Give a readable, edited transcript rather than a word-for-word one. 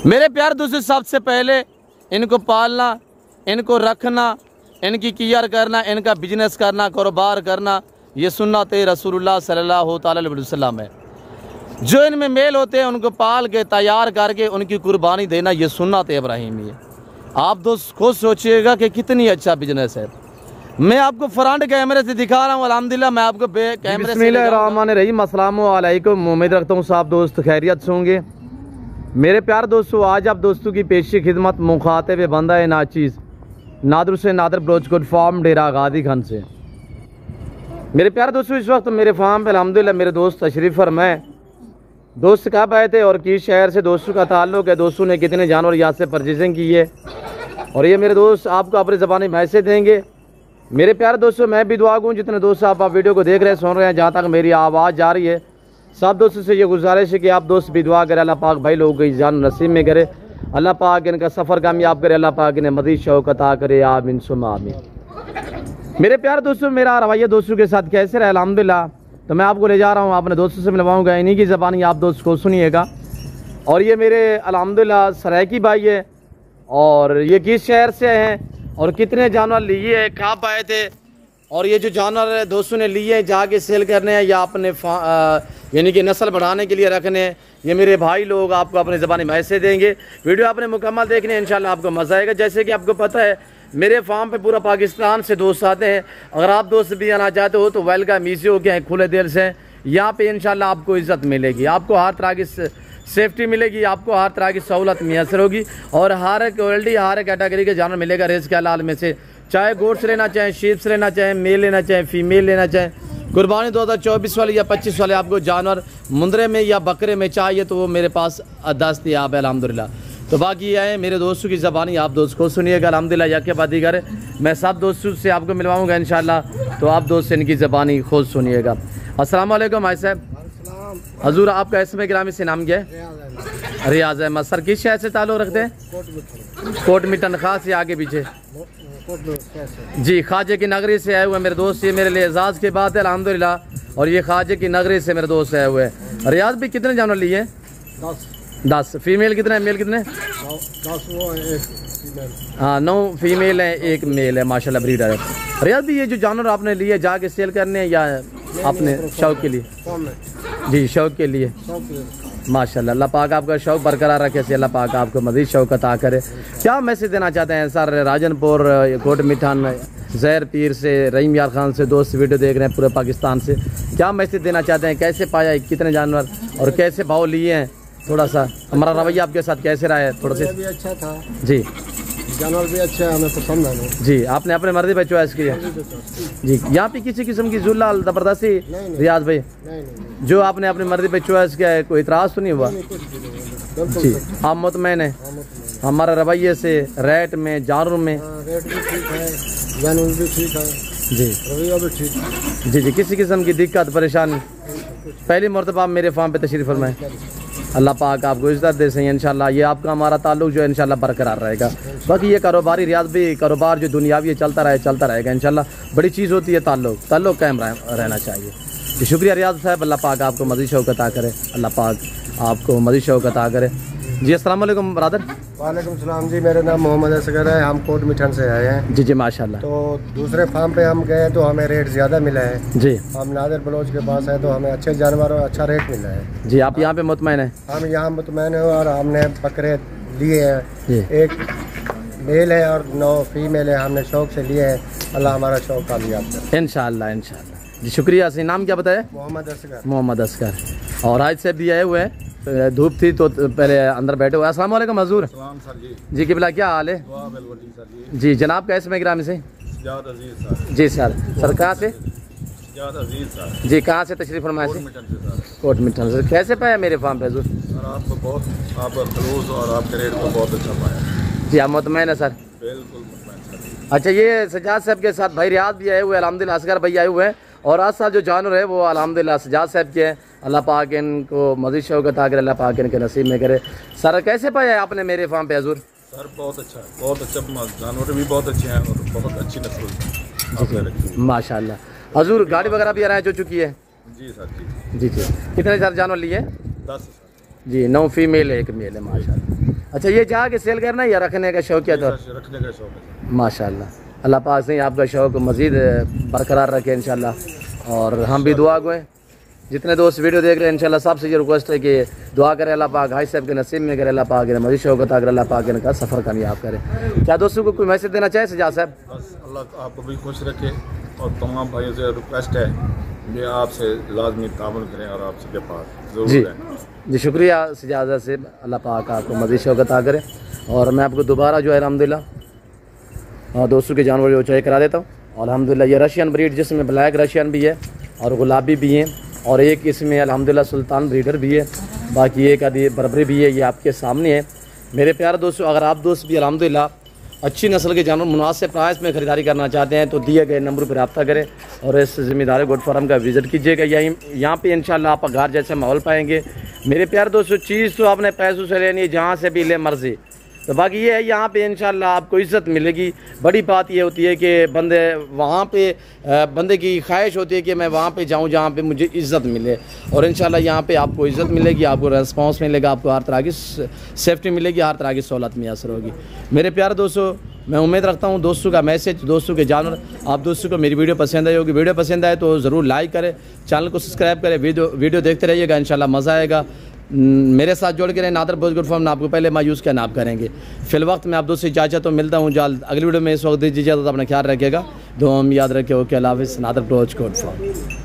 मेरे प्यार दोस्तों, सबसे पहले इनको पालना, इनको रखना, इनकी केयर करना, इनका बिजनेस करना, कारोबार करना, ये सुन्नत रसूलुल्लाह सल्लल्लाहु अलैहि वसल्लम है। जो इनमें मेल होते हैं उनको पाल के तैयार करके उनकी कुर्बानी देना, ये सुन्नत इब्राहिमी है। आप दोस्त खुद सोचिएगा कि कितनी अच्छा बिजनेस है। मैं आपको फ्रंट कैमरे से दिखा रहा हूँ, अल्हम्दुलिल्लाह मैं आपको कैमरे से बिस्मिल्लाहिर्रहमानिर्रहीम। अस्सलाम वालेकुम। उम्मीद रखता हूँ सब दोस्त खैरियत से होंगे। मेरे प्यार दोस्तों, आज आप दोस्तों की पेशी खिदमत मुखातिब बंदा है नाचीज़ नादर से नादर ब्रोचकोट फार्म डेरा गादी खान से। मेरे प्यार दोस्तों, इस वक्त मेरे फार्म पे अल्हम्दुलिल्लाह मेरे दोस्त तशरीफ़ फरमाए। दोस्त कब आए थे और किस शहर से दोस्तों का ताल्लुक़ है, दोस्तों ने कितने जानवर यहाँ से परचेजिंग की है, और ये मेरे दोस्त आपको अपनी ज़बानी मैसेज देंगे। मेरे प्यार दोस्तों, मैं भी दुआ दूँ जितने दोस्त आप वीडियो को देख रहे हैं, सुन रहे हैं, जहाँ तक मेरी आवाज़ जा रही है, सब दोस्तों से ये गुजारिश है कि आप दोस्त भी दुआ करें, अल्लाह पाक भाई लोगों की जान नसीब में करे, अल्लाह पाक इनका सफ़र कामयाब करे, अल्लाह पाक इन्हें मज़ीद शौक़ अता करे, आमीन सुम्मा आमीन। मेरे प्यार दोस्तों, मेरा रवैया दोस्तों के साथ कैसे रहा अल्हम्दुलिल्लाह, तो मैं आपको ले जा रहा हूँ, अपने दोस्तों से मिलवाऊँगा, इन्हीं की ज़बानी आप दोस्त को सुनिएगा। और ये मेरे अल्हम्दुलिल्लाह सरायकी भाई है, और ये किस शहर से हैं और कितने जानवर लिए हैं, कहाँ पाए थे, और ये जो जानवर दोस्तों ने लिए हैं जाके सेल करने हैं या अपने यानी कि नस्ल बढ़ाने के लिए रखने हैं, ये मेरे भाई लोग आपको अपने ज़बानी मैसेज देंगे। वीडियो आपने मुकम्मल देखने इंशाल्लाह आपको मज़ा आएगा। जैसे कि आपको पता है मेरे फार्म पे पूरा पाकिस्तान से दोस्त आते हैं। अगर आप दोस्त भी आना चाहते हो तो वेलकम ईजी हो गया है, खुले दिल से। यहाँ पे इंशाल्लाह आपको इज़्ज़त मिलेगी, आपको हर तरह की सेफ्टी मिलेगी, आपको हर तरह की सहूलत मैसर होगी, और हर क्वालिटी हर कैटेगरी के जानवर मिलेगा रेस के हलाल में से। चाहे गोट्स लेना चाहें, शीप्स लेना चाहें, मेल लेना चाहें, फीमेल लेना चाहें, कुर्बानी 2024 वाले या 25 वाले आपको जानवर मुंदरे में या बकरे में चाहिए तो वो मेरे पास दस्तयाब है अल्हम्दुलिल्लाह। तो बाकी ये है मेरे दोस्तों की ज़बानी आप दोस्त को सुनिएगा अल्हम्दुलिल्लाह। या के बाद दीगर मैं सब दोस्तों से आपको मिलवाऊँगा इंशाल्लाह, तो आप दोस्त इनकी ज़बानी खुद सुनिएगा। अस्सलाम वालेकुम भाई साहब। हजूर आपका इसमें गिरामी से नाम क्या है? रियाज अहमद। सर किस शहर से ताल्लुक़ रखते हैं? कोट मिटन खास या आगे पीछे? जी, ख्वाजे की नगरी से आए हुए मेरे दोस्त, ये मेरे लिए एजाज़ की बात है अल्हम्दुलिल्लाह। और ये ख्वाजे की नगरी से मेरे दोस्त आए हुए हैं। रियाज भी कितने जानवर लिए हैं? 10। फीमेल कितने हैं, मेल कितने? 10। हाँ 9 फीमेल हैं, 1 मेल है, माशाल्लाह ब्रीडर है। रियाज भी ये जो जानवर आपने लिए जाके सेल करने हैं या अपने शौक़ के लिए? जी शौक़ के लिए, माशाल्लाह। अल्लाह पाक आपका शौक़ बरकरार रखे, से अल्लाह पाक आपको मज़ीद शौक़ अता करे। क्या मैसेज देना चाहते हैं सर? राजनपुर, कोट मिठान, जहर पीर से, रहीम यार खान से दोस्त वीडियो देख रहे हैं पूरे पाकिस्तान से, क्या मैसेज देना चाहते हैं? कैसे पाया, कितने जानवर और कैसे भाव लिए हैं? थोड़ा सा हमारा रवैया आपके साथ कैसे रहा है? थोड़ा सा भी अच्छा था जी, जानवर भी अच्छा है, हमें पसंद है जी। आपने अपने मर्जी पे चॉइस किया जी। यहाँ पे किसी किस्म की जुल्ला ज़बरदस्ती रियाज भाई जो आपने अपनी मर्जी पे चॉइस किया है, कोई इतराज़ तो नहीं हुआ जी? आप मुतमैन है हमारे रवैये से, रेट में, जानवर में? रेट भी ठीक है, जानवर भी ठीक है जी, रवैया भी ठीक जी। किसी किस्म की दिक्कत परेशानी? पहली मरतबा मेरे फार्म पे तशरीफ़ फरमाएं। अल्लाह पाक आपको इज़्ज़त दे सही इंशाल्लाह। ये आपका हमारा ताल्लुक़ जो है इंशाल्लाह बरकरार रहेगा। बाकी ये कारोबारी रियाज भी कारोबार जो दुनियावी है चलता रहेगा इंशाल्लाह। बड़ी चीज़ होती है ताल्लुक़ कायम रहना चाहिए। शुक्रिया रियाज साहब, अल्लाह पाक आपको मज़ीद शौक़ अता करे, अल्लाह पाक आपको मज़ीद शौक़ अता करे जी। अस्सलाम वालेकुम ब्रदर। वालेकुम सलाम जी, मेरा नाम मोहम्मद असगर है, हम कोट मिठान से आए हैं जी। जी माशाल्लाह। तो दूसरे फार्म पे हम गए तो हमें रेट ज़्यादा मिला है जी। हम नादिर बलोच के पास है तो हमें अच्छे जानवर और अच्छा रेट मिला है जी। आप यहाँ पे मुतमैन हैं? हम यहाँ मुतमैन हैं, और हमने बकरे लिए हैं, 1 मेल है और 9 फीमेल है, हमने शौक़ से लिए हैं। अल्लाह हमारा शौक़ कामयाब करे इंशाल्लाह इंशाल्लाह जी। शुक्रिया। सही नाम क्या बताया? मोहम्मद असगर। मोहम्मद असगर। और आज से भी आए हुए हैं, धूप थी तो पहले अंदर बैठे हुए। अस्सलाम वालेकुम हजूर। जी किबला क्या हाल है जी? जनाब का इसमें ग्राम से जी सर। सर कहाँ से जी? कहाँ से तशरीफ़ फरमाए? कोट मिठान से। कैसे पाया मेरे फार्म पे हजूर? आपको बहुत आपका खलूस और आपके रेट को बहुत अच्छा पाया जी। आप मुतमैन है सर? बिल्कुल। अच्छा, ये सजाद साहब के साथ भाई रियाज भी आए हुए अल्हम्दुलिल्लाह, असगर भाई आए हुए हैं, और आज साल जो जानवर है वो अल्हम्दुलिल्लाह सजाद साहब के हैं। अल्लाह पाक इनको मज़ीद शौक़ अता करे, अल्लाह पाक इनके नसीब में करे। सर कैसे पाया आपने मेरे फार्म पे हजूर? सर बहुत अच्छा जानवर भी बहुत अच्छे हैं और बहुत अच्छी नस्ल माशाल्लाह। हजूर गाड़ी वगैरह भी अरेंज हो चुकी है? जी सर जी। जी जी। कितने सर जानवर लिए? 10। जी 9 फीमेल है 1 मेल है माशाल्लाह। अच्छा ये चाह के सेल करना या रखने का शौक क्या था? रखने का शौक है माशाल्लाह, अल्लाह पाक से आपका शौक मज़ीद बरकरार रखे इंशाल्लाह। और हम भी दुआ गए जितने दोस्त वीडियो देख रहे हैं इंशाल्लाह सबसे ये रिक्वेस्ट है कि दुआ करें अल्लाह पाक भाई साहब के नसीब में करे, अल्लाह पाक ने मज़ीद शौक अता करे, अल्लाह पाक इनका सफ़र कामयाब करे। क्या दोस्तों को कोई मैसेज देना चाहे सजाद साहब? बस अल्लाह आपको भी खुश रखे और तमाम भाइयों से रिक्वेस्ट है कि आपसे लाजमी तामुल करें और आप सबके पास जी ज़रूर रहें। जी शुक्रिया सजाद साहब, अल्लाह पाक आपको मज़ीद शौक अता करे। और मैं आपको दोबारा जो है अल्हम्दुलिल्लाह दोस्तों के जानवर जो चेक करा देता हूँ। और अल्हम्दुलिल्लाह ये रशियन ब्रीड जिसमें ब्लैक रशियन भी है और गुलाबी भी हैं, और एक इसमें अल्हम्दुलिल्लाह सुल्तान ब्रीडर भी है, बाकी एक आदि बरबरी भी है, ये आपके सामने है। मेरे प्यारे दोस्तों अगर आप दोस्त भी अल्हम्दुलिल्लाह अच्छी नस्ल के जानवर मुनासिब प्राइस में ख़रीदारी करना चाहते हैं तो दिए गए नंबर पर रब्ता करें और इस ज़िम्मेदारी गोट फार्म का विज़िट कीजिएगा। यहाँ पे इंशाल्लाह आप घर जैसे माहौल पाएंगे। मेरे प्यारे दोस्तों चीज़ तो आपने पैसों से लेनी है, जहाँ से भी ले मर्जी, तो बाकी ये है यहाँ पे इंशाल्लाह आपको इज़्ज़त मिलेगी। बड़ी बात ये होती है कि बंदे वहाँ पे बंदे की ख्वाहिश होती है कि मैं वहाँ पे जाऊँ जहाँ पे मुझे इज़्ज़त मिले, और इंशाल्लाह यहाँ पे आपको इज़्ज़त मिलेगी, आपको रेस्पॉन्स मिलेगा, आपको हर तरह की सेफ्टी मिलेगी, हर तरह की सहूलत मैसर होगी। मेरे प्यारे दोस्तों मैं उम्मीद रखता हूँ दोस्तों का मैसेज, दोस्तों के जानवर आप दोस्तों को मेरी वीडियो पसंद आई होगी। वीडियो पसंद आए तो ज़रूर लाइक करें, चैनल को सब्सक्राइब करें, वीडियो देखते रहिएगा, इंशाल्लाह मज़ा आएगा। मेरे साथ जोड़ के रहें। नादर बोझ गुड फॉर्म आपको पहले मायूस क्या नाप करेंगे। फिल वक्त मैं आप दोस्तों से इजाज़त तो मिलता हूँ जल्द अगली वीडियो में। इस वक्त दीजिए तो अपना ख्याल रखिएगा, दुआ में याद रखे। ओके अल्लाह हाफ़िज़। नादर बोझ गुड फॉर्म।